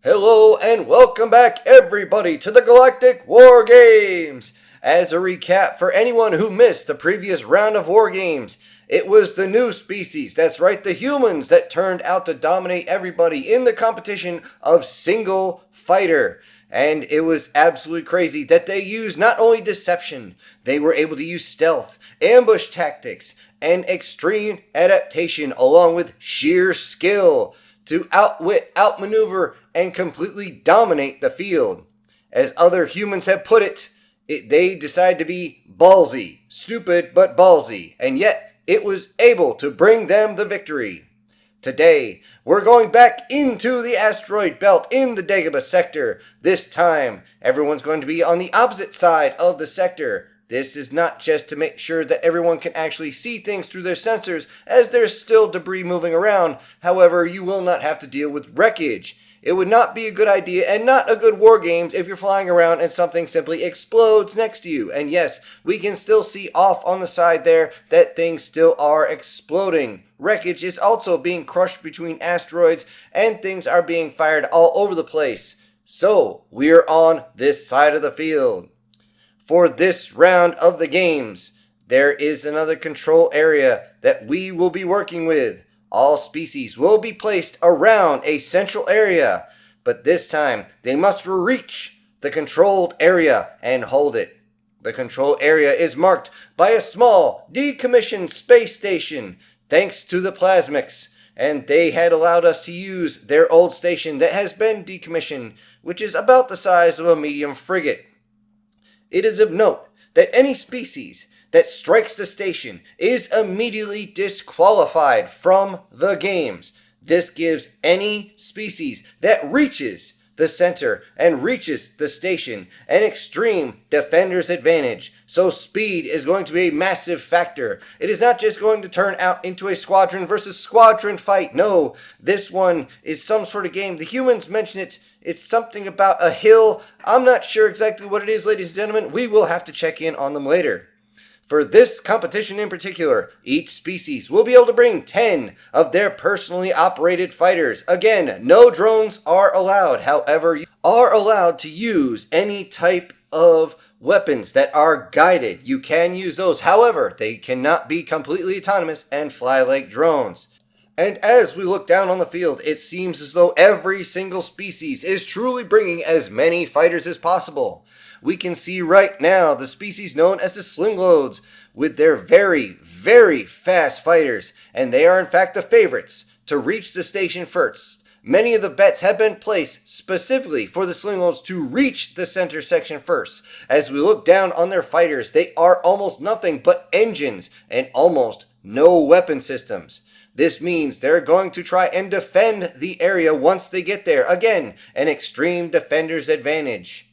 Hello and welcome back everybody to the Galactic War Games! As a recap for anyone who missed the previous round of War Games, it was the new species, that's right, the humans, that turned out to dominate everybody in the competition of single fighter. And it was absolutely crazy that they used not only deception, they were able to use stealth, ambush tactics, and extreme adaptation along with sheer skill to outwit, outmaneuver, and completely dominate the field. As other humans have put it, they decided to be ballsy, stupid but ballsy, and yet it was able to bring them the victory. Today, we're going back into the asteroid belt in the Dagobah sector. This time, everyone's going to be on the opposite side of the sector. This is not just to make sure that everyone can actually see things through their sensors, as there's still debris moving around. However, you will not have to deal with wreckage. It would not be a good idea and not a good war games if you're flying around and something simply explodes next to you. And yes, we can still see off on the side there that things still are exploding. Wreckage is also being crushed between asteroids and things are being fired all over the place. So, we're on this side of the field. For this round of the games, there is another control area that we will be working with. All species will be placed around a central area, but this time they must reach the controlled area and hold it. The control area is marked by a small decommissioned space station thanks to the plasmics, and they had allowed us to use their old station that has been decommissioned, which is about the size of a medium frigate. It is of note that any species that strikes the station is immediately disqualified from the games. This gives any species that reaches the center and reaches the station an extreme defender's advantage. So speed is going to be a massive factor. It is not just going to turn out into a squadron versus squadron fight. No, this one is some sort of game. The humans mention it. It's something about a hill. I'm not sure exactly what it is, ladies and gentlemen. We will have to check in on them later. For this competition in particular, each species will be able to bring 10 of their personally operated fighters. Again, no drones are allowed. However, you are allowed to use any type of weapons that are guided. You can use those. However, they cannot be completely autonomous and fly like drones. And as we look down on the field, it seems as though every single species is truly bringing as many fighters as possible. We can see right now the species known as the Slingloads with their very, very fast fighters, and they are in fact the favorites to reach the station first. Many of the bets have been placed specifically for the Slingloads to reach the center section first. As we look down on their fighters, they are almost nothing but engines and almost no weapon systems. This means they're going to try and defend the area once they get there. Again, an extreme defender's advantage.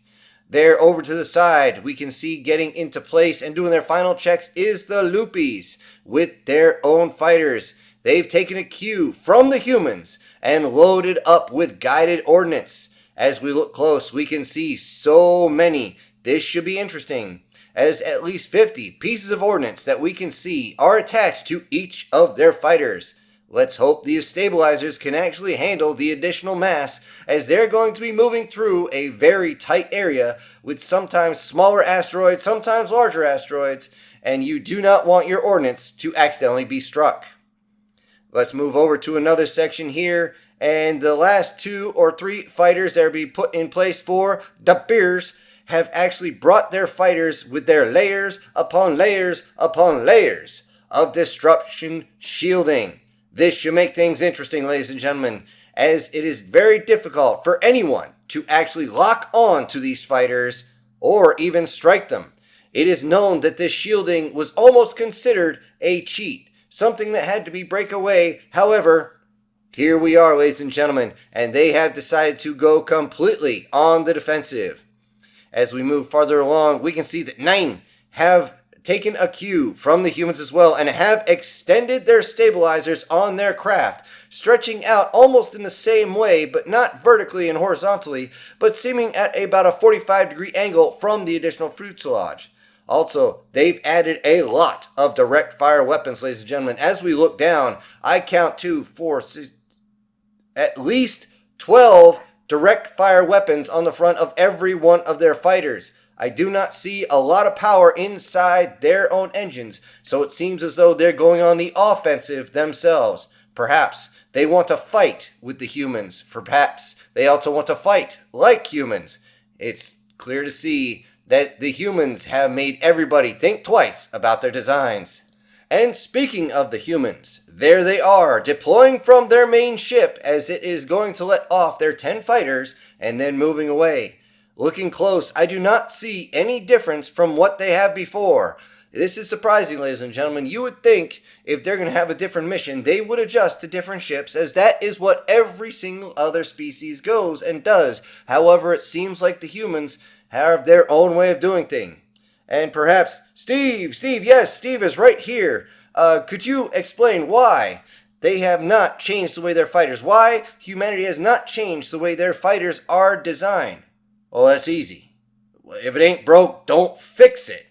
There over to the side, we can see getting into place and doing their final checks is the Loopies with their own fighters. They've taken a cue from the humans and loaded up with guided ordnance. As we look close, we can see so many. This should be interesting, as at least 50 pieces of ordnance that we can see are attached to each of their fighters. Let's hope these stabilizers can actually handle the additional mass, as they're going to be moving through a very tight area with sometimes smaller asteroids, sometimes larger asteroids, and you do not want your ordnance to accidentally be struck. Let's move over to another section here, and the last 2 or 3 fighters that will be put in place for the Bears have actually brought their fighters with their layers upon layers upon layers of disruption shielding. This should make things interesting, ladies and gentlemen, as it is very difficult for anyone to actually lock on to these fighters or even strike them. It is known that this shielding was almost considered a cheat, something that had to be breakaway. However, here we are, ladies and gentlemen, and they have decided to go completely on the defensive. As we move farther along, we can see that 9 have taken a cue from the humans as well and have extended their stabilizers on their craft, stretching out almost in the same way, but not vertically and horizontally, but seeming at about a 45-degree angle from the additional fuselage. Also, they've added a lot of direct fire weapons, ladies and gentlemen. As we look down, I count 2, 4, 6, at least 12 direct fire weapons on the front of every one of their fighters. I do not see a lot of power inside their own engines, so it seems as though they're going on the offensive themselves. Perhaps they want to fight with the humans. Perhaps they also want to fight like humans. It's clear to see that the humans have made everybody think twice about their designs. And speaking of the humans, there they are, deploying from their main ship as it is going to let off their 10 fighters and then moving away. Looking close, I do not see any difference from what they have before. This is surprising, ladies and gentlemen. You would think if they're going to have a different mission, they would adjust to different ships, as that is what every single other species goes and does. However, it seems like the humans have their own way of doing things. And perhaps, Steve, yes, Steve is right here. Could you explain why they have not changed the way their fighters, why humanity has not changed the way their fighters are designed? Well, that's easy. If it ain't broke, don't fix it.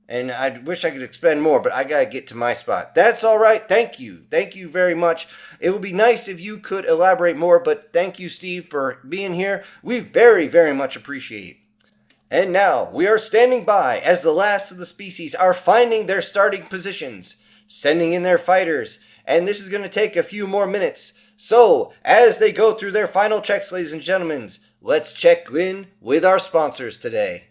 And I wish I could explain more, but I gotta get to my spot. That's all right. Thank you. Thank you very much. It would be nice if you could elaborate more, but thank you, Steve, for being here. We very, very much appreciate it. And now, we are standing by as the last of the species are finding their starting positions, sending in their fighters, and this is going to take a few more minutes. So, as they go through their final checks, ladies and gentlemen, let's check in with our sponsors today.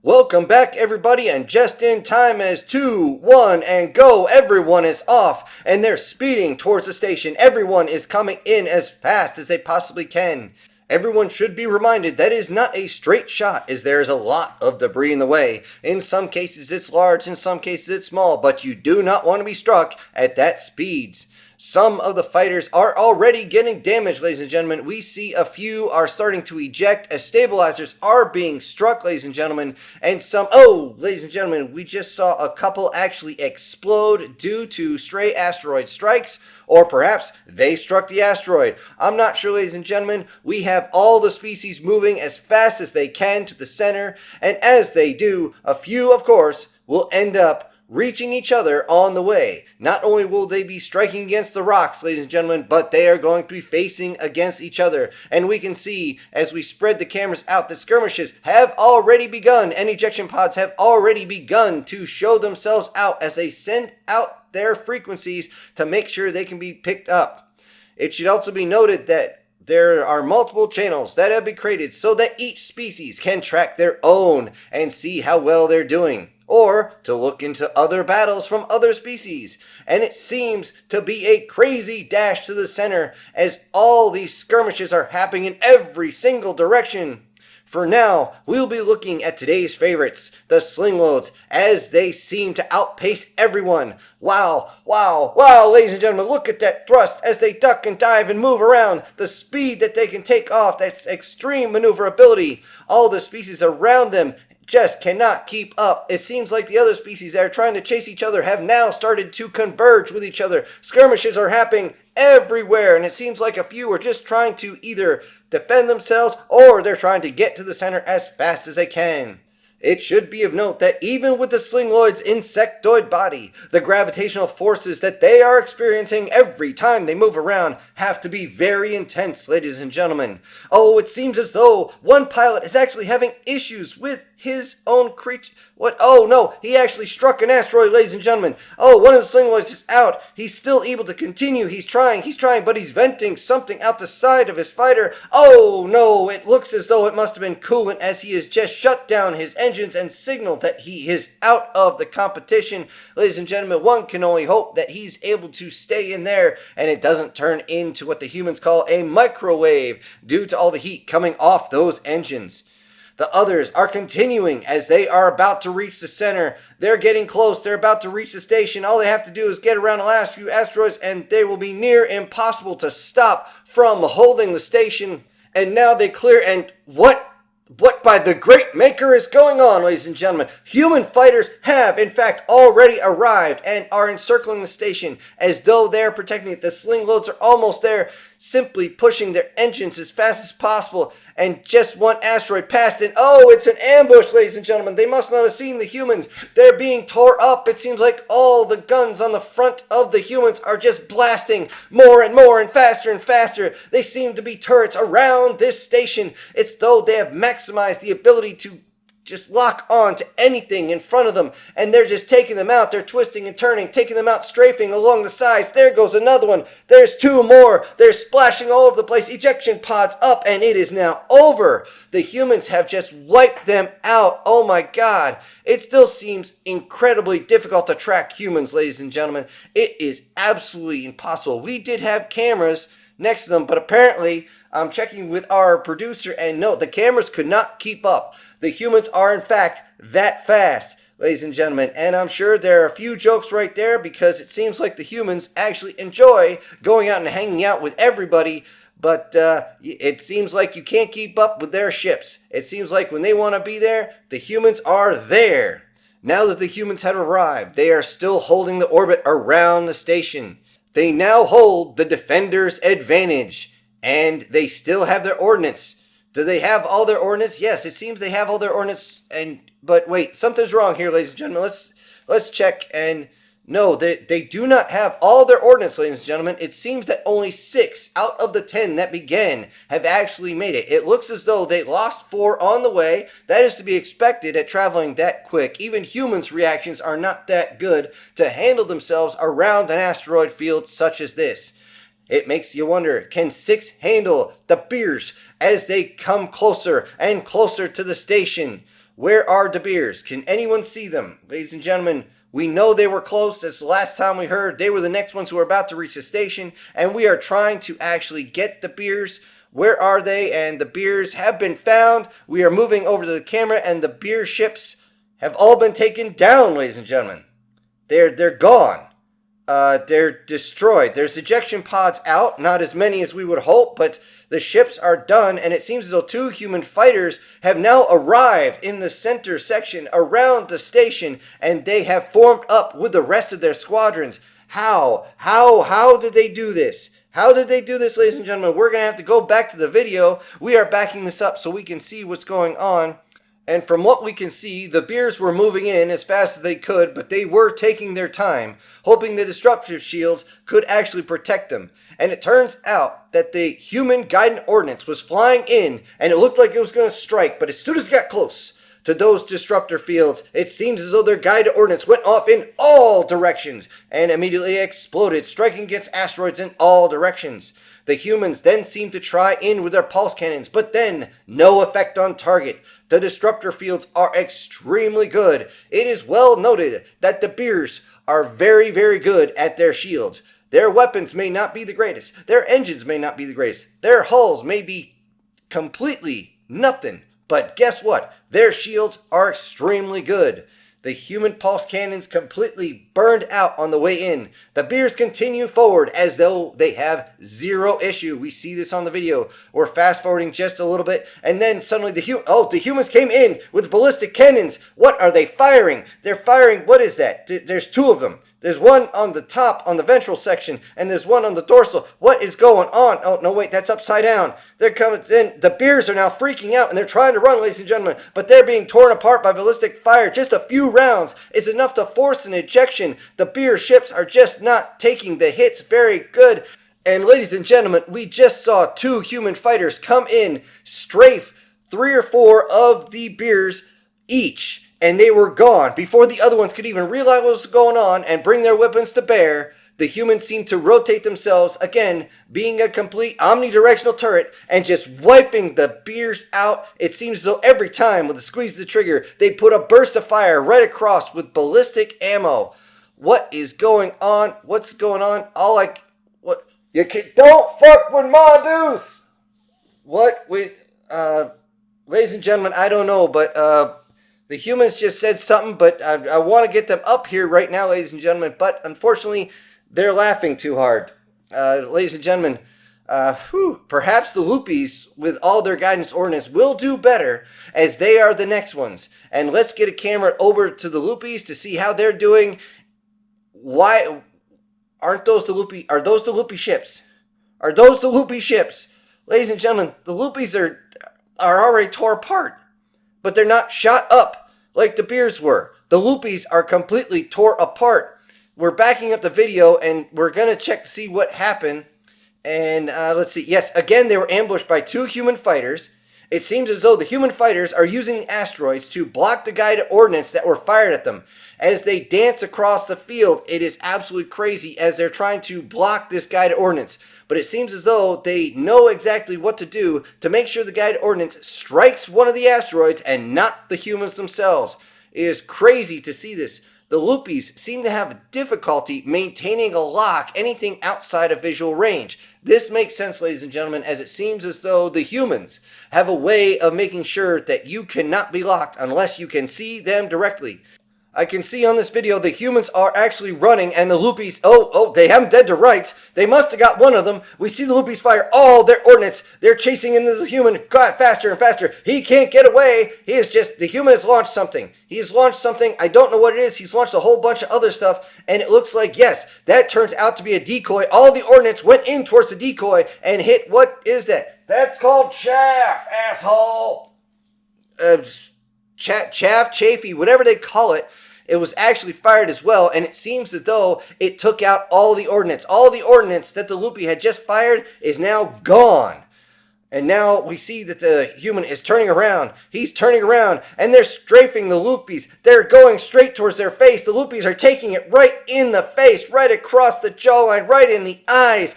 Welcome back, everybody, and just in time as 2, 1, and go. Everyone is off, and they're speeding towards the station. Everyone is coming in as fast as they possibly can. Everyone should be reminded that is not a straight shot, as there is a lot of debris in the way. In some cases it's large, in some cases it's small, but you do not want to be struck at that speeds. Some of the fighters are already getting damaged, ladies and gentlemen. We see a few are starting to eject as stabilizers are being struck, ladies and gentlemen. And some, ladies and gentlemen, we just saw a couple actually explode due to stray asteroid strikes. Or perhaps they struck the asteroid. I'm not sure, ladies and gentlemen. We have all the species moving as fast as they can to the center. And as they do, a few, of course, will end up reaching each other on the way. Not only will they be striking against the rocks, ladies and gentlemen, but they are going to be facing against each other. And we can see, as we spread the cameras out, that skirmishes have already begun, and ejection pods have already begun to show themselves out as they send out their frequencies to make sure they can be picked up. It should also be noted that there are multiple channels that have been created so that each species can track their own and see how well they're doing, or to look into other battles from other species. And it seems to be a crazy dash to the center as all these skirmishes are happening in every single direction. For now, we'll be looking at today's favorites, the sling loads, as they seem to outpace everyone. Wow, ladies and gentlemen, look at that thrust as they duck and dive and move around. The speed that they can take off, that's extreme maneuverability. All the species around them just cannot keep up. It seems like the other species that are trying to chase each other have now started to converge with each other. Skirmishes are happening everywhere, and it seems like a few are just trying to either defend themselves or they're trying to get to the center as fast as they can. It should be of note that even with the slingloid's insectoid body, the gravitational forces that they are experiencing every time they move around have to be very intense, ladies and gentlemen. Oh, it seems as though one pilot is actually having issues with his own creature. What? Oh no, he actually struck an asteroid, ladies and gentlemen. Oh, one of the slingloids is out. He's still able to continue. He's trying, but he's venting something out the side of his fighter. Oh no, it looks as though it must have been coolant, as he has just shut down his engines and signaled that he is out of the competition. Ladies and gentlemen, one can only hope that he's able to stay in there and it doesn't turn into what the humans call a microwave due to all the heat coming off those engines. The others are continuing as they are about to reach the center. They're getting close. They're about to reach the station. All they have to do is get around the last few asteroids and they will be near impossible to stop from holding the station. And now they clear, and what by the great maker is going on, ladies and gentlemen? Human fighters have, in fact, already arrived and are encircling the station as though they're protecting it. The sling loads are almost there. simply pushing their engines as fast as possible, and just one asteroid passed and oh, it's an ambush, ladies and gentlemen. They must not have seen the humans. They're being tore up. It seems like all the guns on the front of the humans are just blasting more and more and faster. They seem to be turrets around this station. It's though they have maximized the ability to just lock on to anything in front of them, and they're just taking them out. They're twisting and turning, taking them out, strafing along the sides. There goes another one. There's two more. They're splashing all over the place. Ejection pods up, and it is now over. The humans have just wiped them out. Oh my god. It still seems incredibly difficult to track humans, ladies and gentlemen. It is absolutely impossible. We did have cameras next to them, but apparently I'm checking with our producer, and no, the cameras could not keep up. The humans are, in fact, that fast, ladies and gentlemen. And I'm sure there are a few jokes right there, because it seems like the humans actually enjoy going out and hanging out with everybody. But it seems like you can't keep up with their ships. It seems like when they want to be there, the humans are there. Now that the humans have arrived, they are still holding the orbit around the station. They now hold the defenders' advantage, and they still have their ordnance. Do they have all their ordnance? Yes, it seems they have all their ordnance. But wait, something's wrong here, ladies and gentlemen. Let's check. And no, they do not have all their ordnance, ladies and gentlemen. It seems that only 6 out of the 10 that began have actually made it. It looks as though they lost 4 on the way. That is to be expected at traveling that quick. Even humans' reactions are not that good to handle themselves around an asteroid field such as this. It makes you wonder, can 6 handle the beers as they come closer and closer to the station? Where are the beers? Can anyone see them? Ladies and gentlemen, we know they were close. That's the last time we heard. They were the next ones who were about to reach the station, and we are trying to actually get the beers. Where are they? And the beers have been found. We are moving over to the camera, and the beer ships have all been taken down, ladies and gentlemen. They're gone. They're destroyed. There's ejection pods out, not as many as we would hope, but the ships are done, and it seems as though 2 human fighters have now arrived in the center section around the station, and they have formed up with the rest of their squadrons. How did they do this? How did they do this, ladies and gentlemen? We're going to have to go back to the video. We are backing this up so we can see what's going on. And from what we can see, the beers were moving in as fast as they could, but they were taking their time, hoping the disruptive shields could actually protect them. And it turns out that the human guidance ordnance was flying in, and it looked like it was going to strike, but as soon as it got close to those disruptor fields, it seems as though their guided ordnance went off in all directions and immediately exploded, striking against asteroids in all directions. The humans then seemed to try in with their pulse cannons, but then no effect on target. The disruptor fields are extremely good. It is well noted that the beers are very, very good at their shields. Their weapons may not be the greatest. Their engines may not be the greatest. Their hulls may be completely nothing. But guess what? Their shields are extremely good. The human pulse cannons completely burned out on the way in. The beers continue forward as though they have zero issue. We see this on the video. We're fast forwarding just a little bit, and then suddenly the humans came in with ballistic cannons. What are they firing? They're firing, what is that? There's 2 of them. There's one on the top, on the ventral section, and there's one on the dorsal. What is going on? Oh, no, wait, that's upside down. They're coming in. The beers are now freaking out, and they're trying to run, ladies and gentlemen, but they're being torn apart by ballistic fire. Just a few rounds is enough to force an ejection. The beer ships are just not taking the hits very good. And ladies and gentlemen, we just saw 2 human fighters come in, strafe 3 or 4 of the beers each. And they were gone. Before the other ones could even realize what was going on and bring their weapons to bear, the humans seemed to rotate themselves, again, being a complete omnidirectional turret, and just wiping the beers out. It seems as though every time with the squeeze of the trigger, they put a burst of fire right across with ballistic ammo. What is going on? What's going on? What? You don't fuck with my deuce! What? Ladies and gentlemen, I don't know, but, the humans just said something, but I want to get them up here right now, ladies and gentlemen. But unfortunately, they're laughing too hard. Ladies and gentlemen, perhaps the Loopies, with all their guidance ordnance, will do better as they are the next ones. And let's get a camera over to the Loopies to see how they're doing. Why aren't those the Loopy? Are those the Loopy ships? Are those the loopy ships? Ladies and gentlemen, the loopies are already tore apart, but they're not shot up like the beers were. The loopies are completely tore apart. We're backing up the video and we're going to check to see what happened. And let's see. Yes, again, they were ambushed by 2 human fighters. It seems as though the human fighters are using the asteroids to block the guided ordnance that were fired at them. As they dance across the field, it is absolutely crazy as they're trying to block this guided ordnance. But it seems as though they know exactly what to do to make sure the guided ordnance strikes one of the asteroids and not the humans themselves. It is crazy to see this. The loopies seem to have difficulty maintaining a lock anything outside of visual range. This makes sense, ladies and gentlemen, as it seems as though the humans have a way of making sure that you cannot be locked unless you can see them directly. I can see on this video the humans are actually running and the loopies, they have them dead to rights. They must have got one of them. We see the loopies fire all their ordnance. They're chasing in this human faster and faster. He can't get away. The human has launched something. He's launched something. I don't know what it is. He's launched a whole bunch of other stuff. And it looks like, yes, that turns out to be a decoy. All the ordnance went in towards the decoy and hit, what is that? That's called chaff, asshole. Chafy, whatever they call it. It was actually fired as well, and it seems as though it took out all the ordnance. All the ordnance that the loopy had just fired is now gone. And now we see that the human is turning around. He's turning around, and they're strafing the loopies. They're going straight towards their face. The loopies are taking it right in the face, right across the jawline, right in the eyes.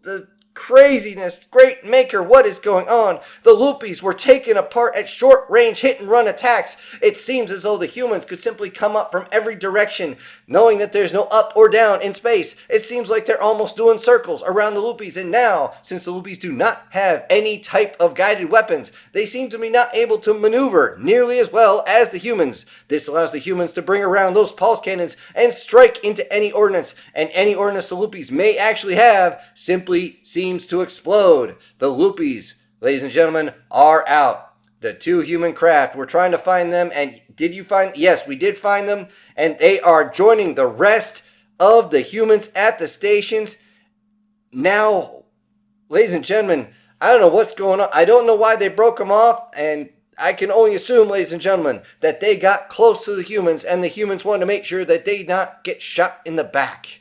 The craziness, great maker, what is going on? The loopies were taken apart at short range hit and run attacks. It seems as though the humans could simply come up from every direction, knowing that there's no up or down in space. It seems like they're almost doing circles around the loopies, and now, since the loopies do not have any type of guided weapons, they seem to be not able to maneuver nearly as well as the humans. This allows the humans to bring around those pulse cannons and strike into any ordnance, and any ordnance the loopies may actually have simply seems to explode. The loopies, ladies and gentlemen, are out. The 2 human craft, we're trying to find them, and yes, we did find them, and they are joining the rest of the humans at the stations. Now, ladies and gentlemen, I don't know what's going on. I don't know why they broke them off, and I can only assume, ladies and gentlemen, that they got close to the humans, and the humans wanted to make sure that they not get shot in the back.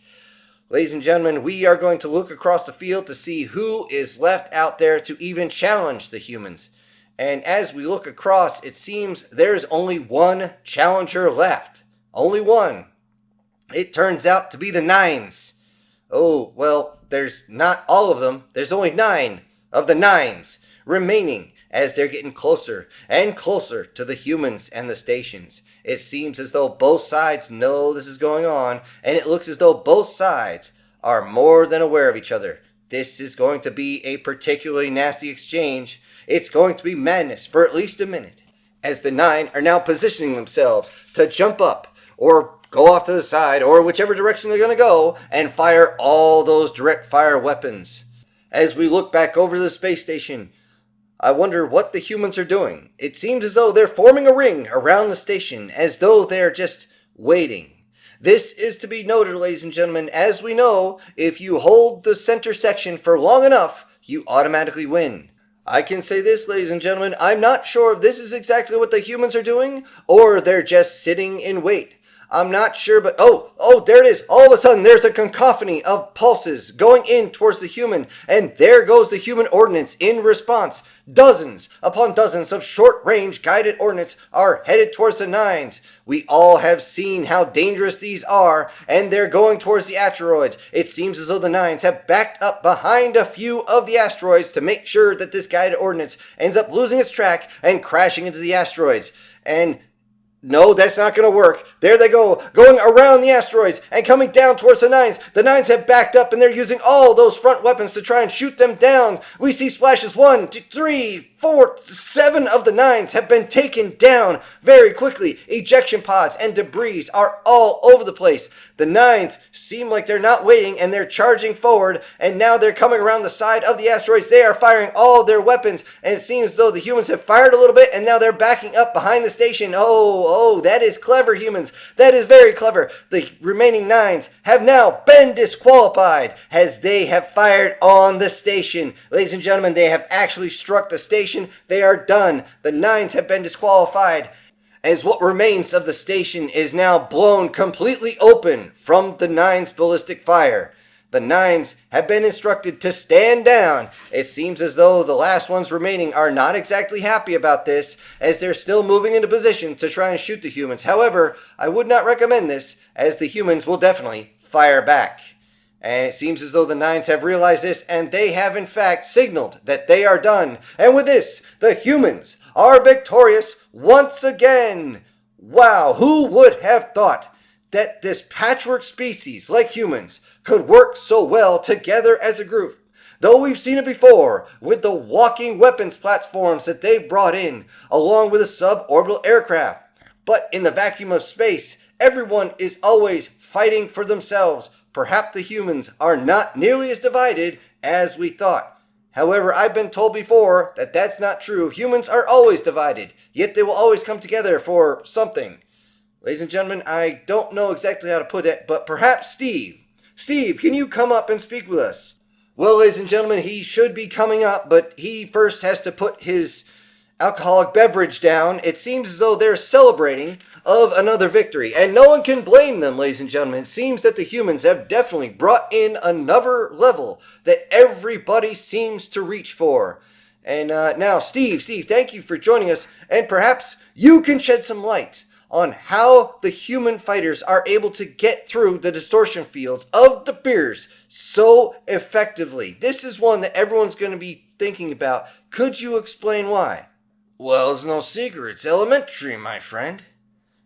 Ladies and gentlemen, we are going to look across the field to see who is left out there to even challenge the humans. And as we look across, it seems there's only one challenger left. Only one. It turns out to be the 9s. Oh, well, there's not all of them. There's only 9 of the 9s remaining as they're getting closer and closer to the humans and the stations. It seems as though both sides know this is going on, and it looks as though both sides are more than aware of each other. This is going to be a particularly nasty exchange. It's going to be madness for at least a minute, as the 9 are now positioning themselves to jump up or go off to the side or whichever direction they're going to go and fire all those direct fire weapons. As we look back over the space station, I wonder what the humans are doing. It seems as though they're forming a ring around the station, as though they're just waiting. This is to be noted, ladies and gentlemen. As we know, if you hold the center section for long enough, you automatically win. I can say this, ladies and gentlemen, I'm not sure if this is exactly what the humans are doing, or they're just sitting in wait. I'm not sure, but there it is. All of a sudden, there's a cacophony of pulses going in towards the human, and there goes the human ordnance in response. Dozens upon dozens of short-range guided ordnance are headed towards the 9s. We all have seen how dangerous these are, and they're going towards the asteroids. It seems as though the 9s have backed up behind a few of the asteroids to make sure that this guided ordnance ends up losing its track and crashing into the asteroids. And no, that's not going to work. There they go, going around the asteroids and coming down towards the 9s. The 9s have backed up and they're using all those front weapons to try and shoot them down. We see splashes 1, 2, 3, 4, 7 of the 9s have been taken down very quickly. Ejection pods and debris are all over the place. The Nines seem like they're not waiting and they're charging forward, and now they're coming around the side of the asteroids. They are firing all their weapons, and it seems as though the humans have fired a little bit and now they're backing up behind the station. Oh, that is clever, humans. That is very clever. The remaining Nines have now been disqualified as they have fired on the station. Ladies and gentlemen, they have actually struck the station. They are done. The Nines have been disqualified, as what remains of the station is now blown completely open from the Nines' ballistic fire. The Nines have been instructed to stand down. It seems as though the last ones remaining are not exactly happy about this, as they're still moving into position to try and shoot the humans. However, I would not recommend this, as the humans will definitely fire back. And it seems as though the Nines have realized this, and they have in fact signaled that they are done. And with this, the humans are victorious once again. Wow, who would have thought that this patchwork species like humans could work so well together as a group? Though we've seen it before with the walking weapons platforms that they've brought in, along with the suborbital aircraft. But in the vacuum of space, everyone is always fighting for themselves. Perhaps the humans are not nearly as divided as we thought. However, I've been told before that that's not true. Humans are always divided, yet they will always come together for something. Ladies and gentlemen, I don't know exactly how to put it, but perhaps Steve. Steve, can you come up and speak with us? Well, ladies and gentlemen, he should be coming up, but he first has to put his alcoholic beverage down. It seems as though they're celebrating of another victory, and no one can blame them, ladies and gentlemen. It seems that the humans have definitely brought in another level that everybody seems to reach for. And now, Steve, thank you for joining us, and perhaps you can shed some light on how the human fighters are able to get through the distortion fields of the beers so effectively. This is one that everyone's going to be thinking about. Could you explain why? Well, it's no secret. It's elementary, my friend.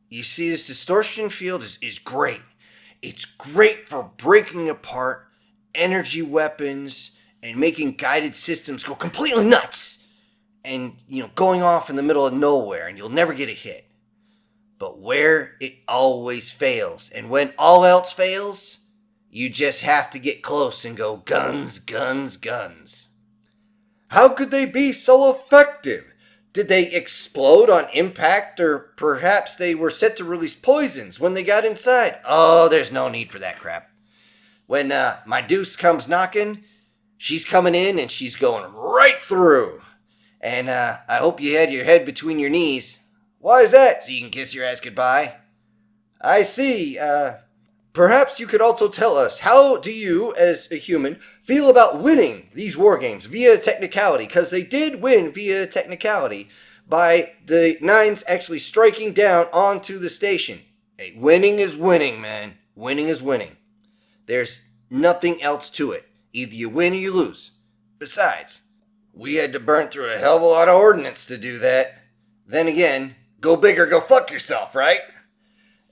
You see, this distortion field is great. It's great for breaking apart energy weapons and making guided systems go completely nuts. And, going off in the middle of nowhere, and you'll never get a hit. But where it always fails, and when all else fails, you just have to get close and go guns, guns, guns. How could they be so effective? Did they explode on impact, or perhaps they were set to release poisons when they got inside? Oh, there's no need for that crap. When my deuce comes knocking, she's coming in and she's going right through. And I hope you had your head between your knees. Why is that? So you can kiss your ass goodbye? I see. Perhaps you could also tell us, how do you, as a human, feel about winning these war games via technicality? Because they did win via technicality by the Nines actually striking down onto the station. Hey, winning is winning, man. Winning is winning. There's nothing else to it. Either you win or you lose. Besides, we had to burn through a hell of a lot of ordnance to do that. Then again, go big or go fuck yourself, right?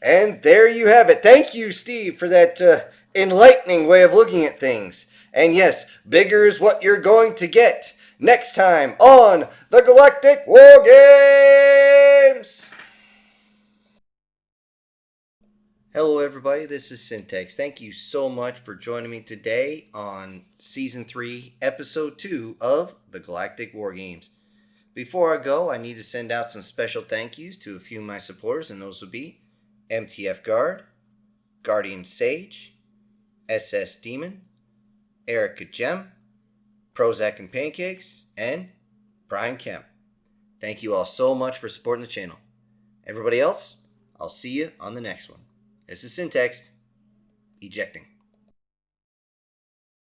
And there you have it. Thank you, Steve, for that enlightening way of looking at things. And yes, bigger is what you're going to get next time on the Galactic War Games! Hello, everybody. This is Syntax. Thank you so much for joining me today on Season 3, Episode 2 of the Galactic War Games. Before I go, I need to send out some special thank yous to a few of my supporters, and those would be MTF Guard, Guardian Sage, SS Demon, Erica Gem, Prozac and Pancakes, and Brian Kemp. Thank you all so much for supporting the channel. Everybody else, I'll see you on the next one. This is Syntax, ejecting.